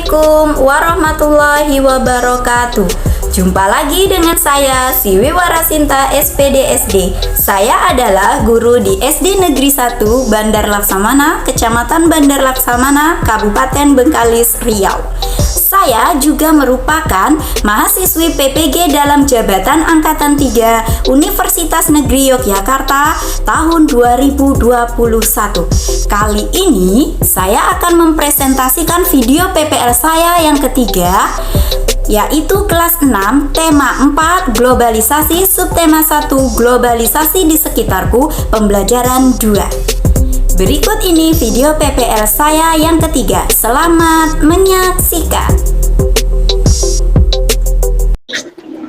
Assalamualaikum warahmatullahi wabarakatuh. Jumpa lagi dengan saya Siwi Warasinta SPDSD. Saya adalah guru di SD Negeri 1 Bandar Laksamana, Kecamatan Bandar Laksamana, Kabupaten Bengkalis, Riau. Saya juga merupakan mahasiswi PPG dalam Jabatan Angkatan 3 Universitas Negeri Yogyakarta tahun 2021. Kali ini saya akan mempresentasikan video PPL saya yang ketiga, yaitu kelas 6, tema 4, globalisasi, subtema 1, globalisasi di sekitarku, pembelajaran 2. Berikut ini video PPL saya yang ketiga. Selamat menyaksikan.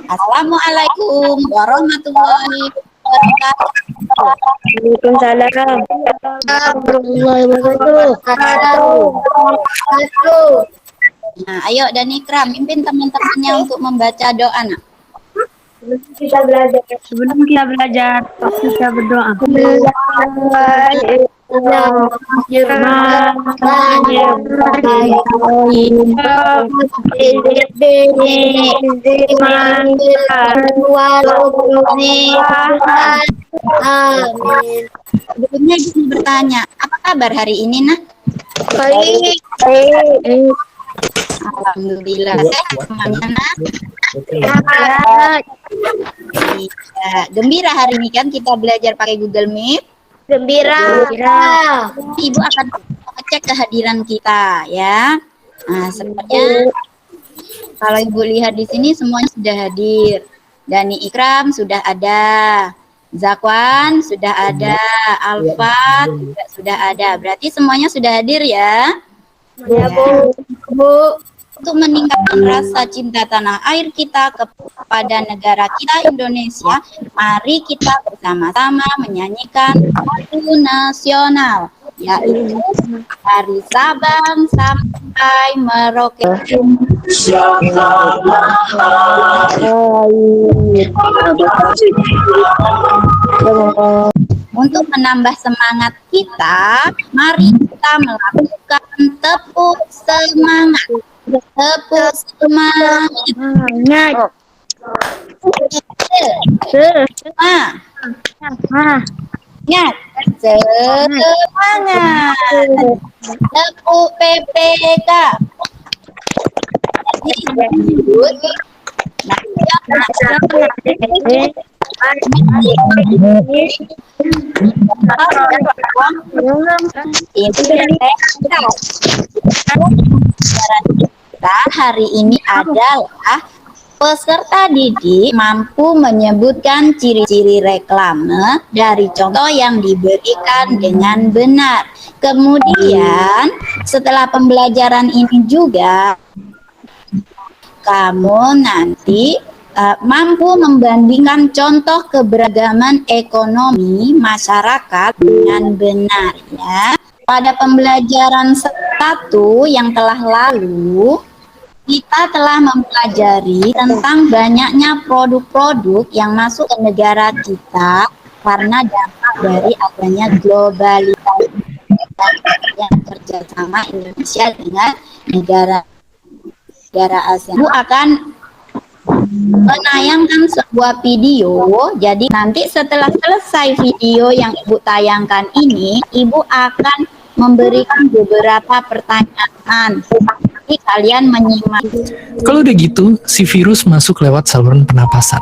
Assalamualaikum warahmatullahi wabarakatuh. Waalaikumsalam warahmatullahi wabarakatuh. Nah, ayo dan Ikram, pimpin teman-temannya untuk membaca doa. Nak. Sebelum kita belajar, kita berdoa. Amin. Sebelumnya izin bertanya, apa kabar hari ini, Nak? Baik. Alhamdulillah. Sehat semuanya, Nak? Iya. Gembira hari ini kan kita belajar pakai Google Meet. Gembira. Ibu akan cek kehadiran kita ya. Nah, sepertinya kalau Ibu lihat di sini semuanya sudah hadir. Dani Ikram sudah ada, Zakwan sudah ada, Alfat juga sudah ada. Berarti semuanya sudah hadir ya. Ya, Bu. Untuk meningkatkan rasa cinta tanah air kita kepada negara kita Indonesia, mari kita bersama-sama menyanyikan lagu nasional, yaitu dari Sabang sampai Merauke. Untuk menambah semangat kita, mari kita melakukan tepuk semangat. Tepuk semangat. Semangat. Tepuk PPK. Kita hari ini adalah peserta didik mampu menyebutkan ciri-ciri reklame dari contoh yang diberikan dengan benar. Kemudian setelah pembelajaran ini juga kamu nanti mampu membandingkan contoh keberagaman ekonomi masyarakat dengan benar ya. Pada pembelajaran 1 yang telah lalu, kita telah mempelajari tentang banyaknya produk-produk yang masuk ke negara kita karena dampak dari adanya globalisasi yang kerjasama Indonesia dengan negara ASEAN. Ibu akan menayangkan sebuah video, jadi nanti setelah selesai video yang Ibu tayangkan ini, Ibu akan memberikan beberapa pertanyaan. Jadi kalian menyimak. Kalau udah gitu, si virus masuk lewat saluran pernapasan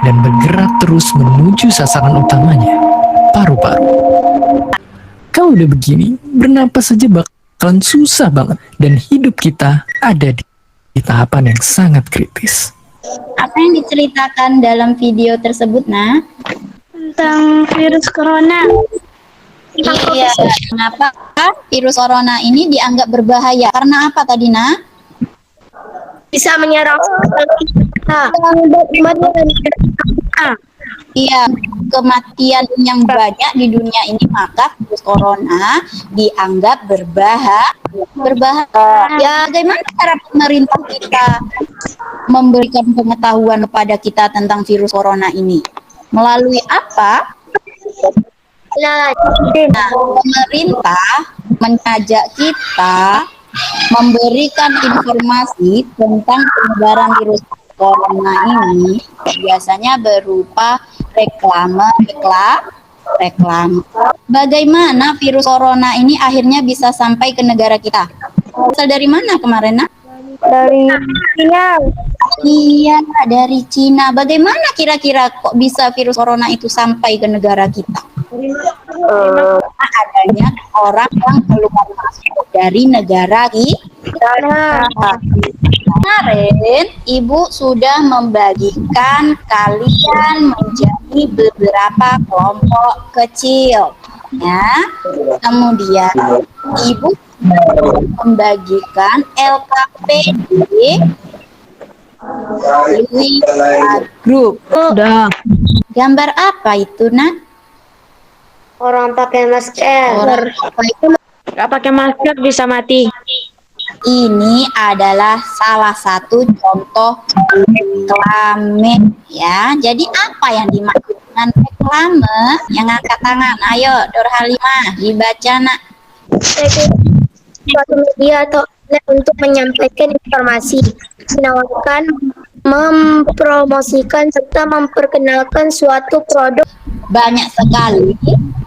dan bergerak terus menuju sasaran utamanya, paru-paru. Kalau udah begini, bernapas saja bakalan susah banget dan hidup kita ada di tahapan yang sangat kritis. Apa yang diceritakan dalam video tersebut, Nah? Tentang virus corona. Iya, kenapa virus corona ini dianggap berbahaya? Karena apa tadi, Nah? Bisa menyerang kita. Iya, kematian yang banyak di dunia ini, maka virus corona dianggap berbahaya. Ya, bagaimana cara pemerintah kita memberikan pengetahuan kepada kita tentang virus corona ini? Melalui apa? Nah, pemerintah mengajak kita memberikan informasi tentang penyebaran virus corona ini biasanya berupa reklame. Bagaimana virus corona ini akhirnya bisa sampai ke negara kita? Asal dari mana kemarin, Nak? Dari Cina. Iya, dari Cina. Bagaimana kira-kira kok bisa virus corona itu sampai ke negara kita? Adanya orang yang keluar masuk dari negara kita. Kemarin Ibu sudah membagikan kalian menjadi beberapa kelompok kecil, ya. Kemudian Ibu membagikan LKPD Group. Udah. Gambar apa itu, Nak? Orang pakai masker. Orang apa itu? Gak pakai masker bisa mati. Ini adalah salah satu contoh reklame, ya. Jadi apa yang dimaksud dengan reklame? Yang angkat tangan, ayo Nur Halimah, dibaca, Nak. Suatu media atau outlet untuk menyampaikan informasi, menawarkan, mempromosikan serta memperkenalkan suatu produk. Banyak sekali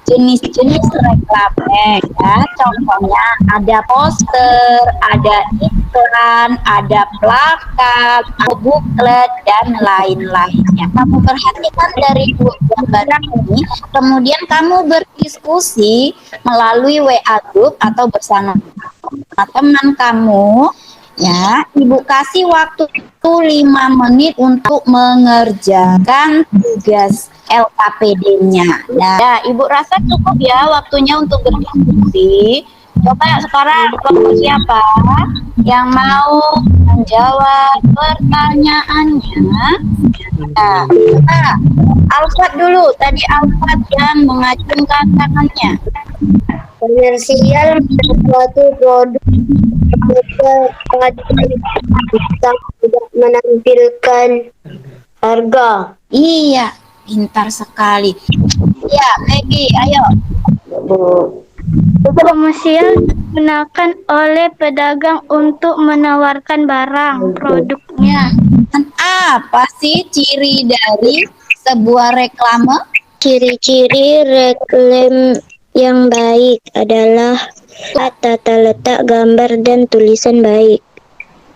jenis-jenis reklame, ya. Contohnya ada poster, ada iklan, ada plakat, ada buklet, dan lain-lainnya. Kamu perhatikan dari dua gambaran ini, kemudian kamu berdiskusi melalui WA group atau bersama teman kamu, ya. Ibu kasih waktu 5 menit untuk mengerjakan tugas LKPD-nya. Nah, Ibu rasa cukup ya waktunya untuk berdiskusi. Coba sekarang kelompok siapa yang mau menjawab pertanyaannya? Nah, coba Alfat dulu. Tadi Alfat yang mengacungkan tangannya. Komersial suatu produk tidak menampilkan harga. Iya, pintar sekali. Ya, Peggy, ayo. Komersial digunakan oleh pedagang untuk menawarkan barang produknya. Dan apa sih ciri dari sebuah reklame? Ciri-ciri reklam yang baik adalah tata letak gambar dan tulisan baik.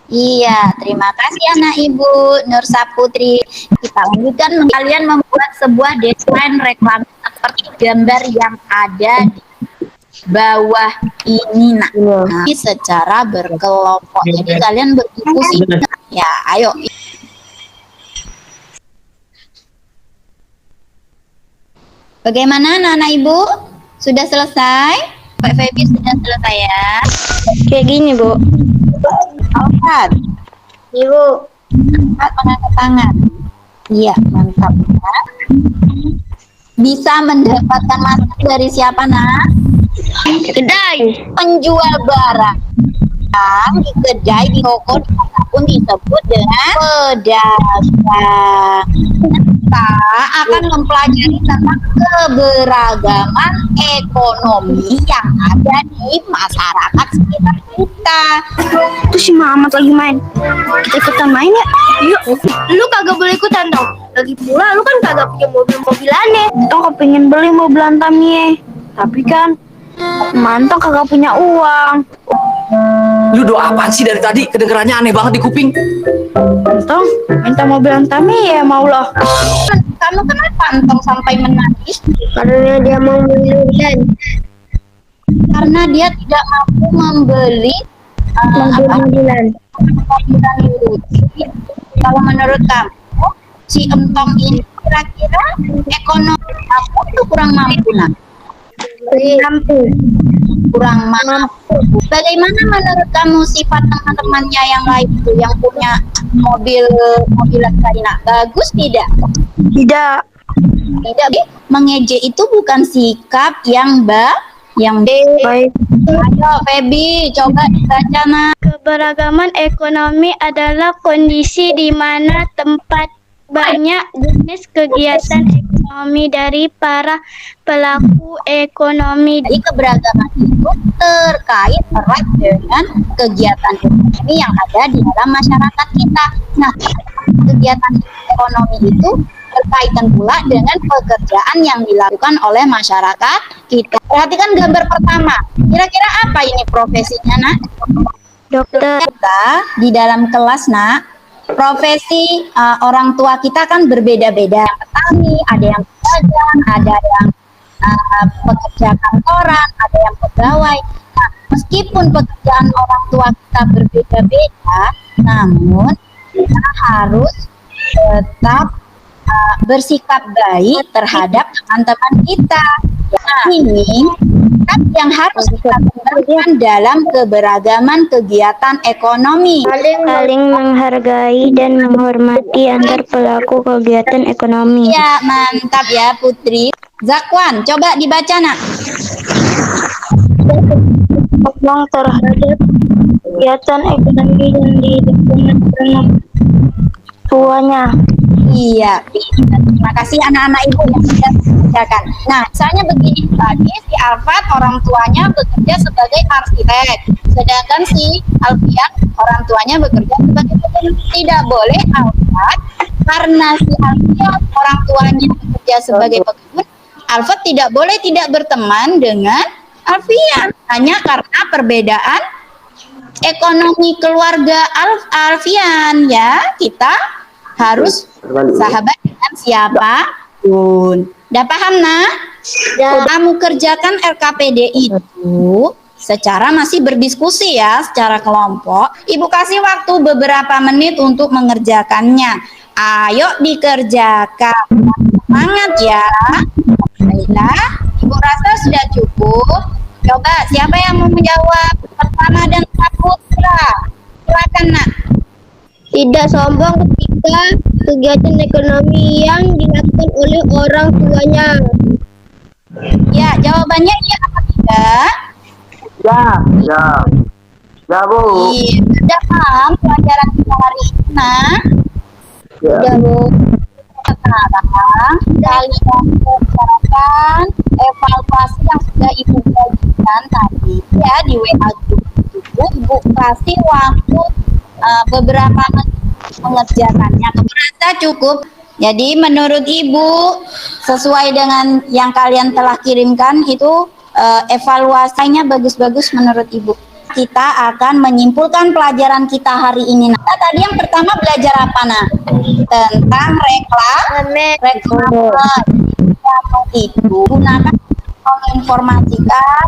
Iya, terima kasih anak Ibu Nur Saputri. Kita lanjutkan, kalian membuat sebuah desain reklame seperti gambar yang ada di bawah ini, Nak. Nah, ini secara berkelompok. Jadi kalian berdiskusi. Ya, ayo. Bagaimana anak-anak Ibu? Sudah selesai? Pak Febi sudah selesai ya? Kayak gini, Bu. Alfat, Ibu. Alfat mengangkat tangan. Iya, mantap ya. Bisa mendapatkan masker dari siapa, Nak? Kedai. Penjual barang di kedai, di toko, pun disebut dengan pedagang. Kita akan mempelajari tentang keberagaman ekonomi yang ada di masyarakat sekitar kita. Itu si Mamat lagi main. Kita ikutan main ya? Yuk. Lu kagak boleh ikutan dong. Lagi pula lu kan kagak punya mobil-mobilannya. Tong kepengen beli mobilan Tamiya. Tapi kan Mantong kagak punya uang. Lu doa apaan sih dari tadi? Kedengerannya aneh banget di kuping. Mantong minta mobilan Tamiya mau loh. Kamu kenapa Antong sampai menangis? Karena dia mau mobilan. Karena dia tidak mampu membeli Mobilan. mobilan itu. Kalau menurut kamu, si Entong ini kira-kira ekonomi mampu atau kurang mampu, Nak? Kurang mampu. Bagaimana menurut kamu sifat teman-temannya yang lain itu yang punya mobilan Karina? Bagus tidak? Tidak. Tidak. Mengejek itu bukan sikap yang Baik. Ayo Febi, coba dibaca, Nak. Keberagaman ekonomi adalah kondisi di mana tempat banyak jenis kegiatan ekonomi ekonomi dari para pelaku ekonomi. Jadi keberagaman itu terkait erat dengan kegiatan ekonomi yang ada di dalam masyarakat kita. Nah, kegiatan ekonomi itu berkaitan pula dengan pekerjaan yang dilakukan oleh masyarakat kita. Perhatikan gambar pertama. Kira-kira apa ini profesinya, Nak? Dokter. Kita di dalam kelas, Nak, profesi orang tua kita kan berbeda-beda. Yang petani, ada yang pedagang, ada yang pekerja kantoran, ada yang pegawai. Nah, meskipun pekerjaan orang tua kita berbeda-beda, namun kita harus tetap bersikap baik terhadap teman-teman kita. Ini kan yang harus kita kembangkan dalam keberagaman kegiatan ekonomi. Saling menghargai dan menghormati antar pelaku kegiatan ekonomi. Ya, mantap ya Putri. Zakwan, coba dibaca, Nak. Ngomong terhadap kegiatan ekonomi yang dilakukan oleh tuanya. Iya, terima kasih anak-anak ibu yang sudah mengerjakan. Nah, misalnya begini, tadi si Alfat orang tuanya bekerja sebagai arsitek, sedangkan si Alfian orang tuanya bekerja sebagai pekerja. Tidak boleh Alfat, karena si Alfian orang tuanya bekerja sebagai pekerja, Alfat tidak boleh tidak berteman dengan Alfian, hanya karena perbedaan ekonomi keluarga Alfian ya. Kita harus sahabat dengan siapapun. Udah paham, Nak? Kamu kerjakan LKPD itu secara masih berdiskusi ya, secara kelompok. Ibu kasih waktu beberapa menit untuk mengerjakannya. Ayo dikerjakan. Semangat ya. Baiklah, Ibu rasa sudah cukup. Coba siapa yang mau menjawab? Pertama dan Saputra. Silakan, Nak. Tidak sombong ketika kegiatan ekonomi yang dilakukan oleh orang tuanya. Ya, jawabannya iya apa tidak? Ya Bu. Iya, sudah paham pelajaran kita hari ini, Nak? Ya. Sudah, Bu. Sekarang kalian bicarakan evaluasi yang sudah Ibu bagikan tadi ya di WA group itu. Ibu kasih waktu beberapa menit mengerjakannya. Merasa cukup. Jadi menurut Ibu sesuai dengan yang kalian telah kirimkan itu evaluasinya bagus-bagus menurut Ibu. Kita akan menyimpulkan pelajaran kita hari ini. Nah, tadi yang pertama belajar apa, Nak? Tentang reklame. Itu gunakan menginformasikan.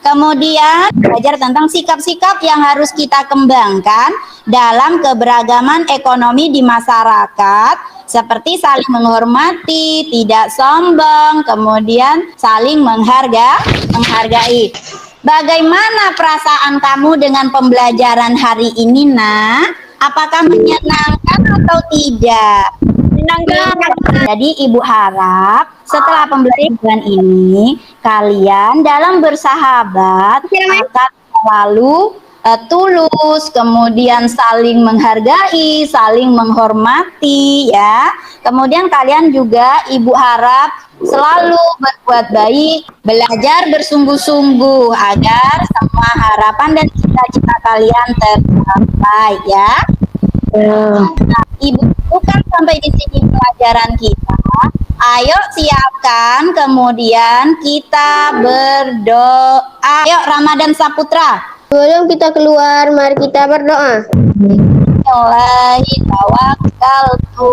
Kemudian belajar tentang sikap-sikap yang harus kita kembangkan dalam keberagaman ekonomi di masyarakat, seperti saling menghormati, tidak sombong, kemudian saling menghargai. Bagaimana perasaan kamu dengan pembelajaran hari ini, Nak? Apakah menyenangkan atau tidak? Menyenangkan. Jadi Ibu harap setelah pembelajaran ini kalian dalam bersahabat akan selalu tulus, kemudian saling menghargai, saling menghormati ya. Kemudian kalian juga Ibu harap selalu berbuat baik, belajar bersungguh-sungguh agar semua harapan dan cita-cita kalian tercapai ya. Nah, Ibu bukan sampai di sini pelajaran kita. Ayo siapkan, kemudian kita berdoa. Ayo Ramadan Saputra. Sebelum kita keluar, mari kita berdoa. Bismillahi tawakkaltu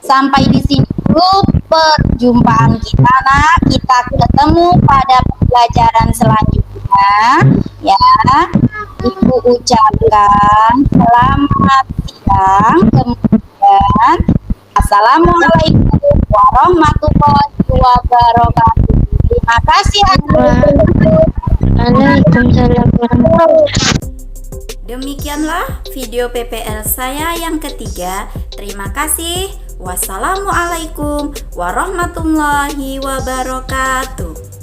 Sampai di sini dulu perjumpaan kita, Nak. Kita ketemu pada pembelajaran selanjutnya ya. Ibu ucapkan selamat siang, kemudian assalamualaikum warahmatullahi wabarakatuh. Terima kasih. Waalaikumsalam warahmatullahi. Demikianlah video PPL saya yang ketiga. Terima kasih. Wassalamualaikum warahmatullahi wabarakatuh.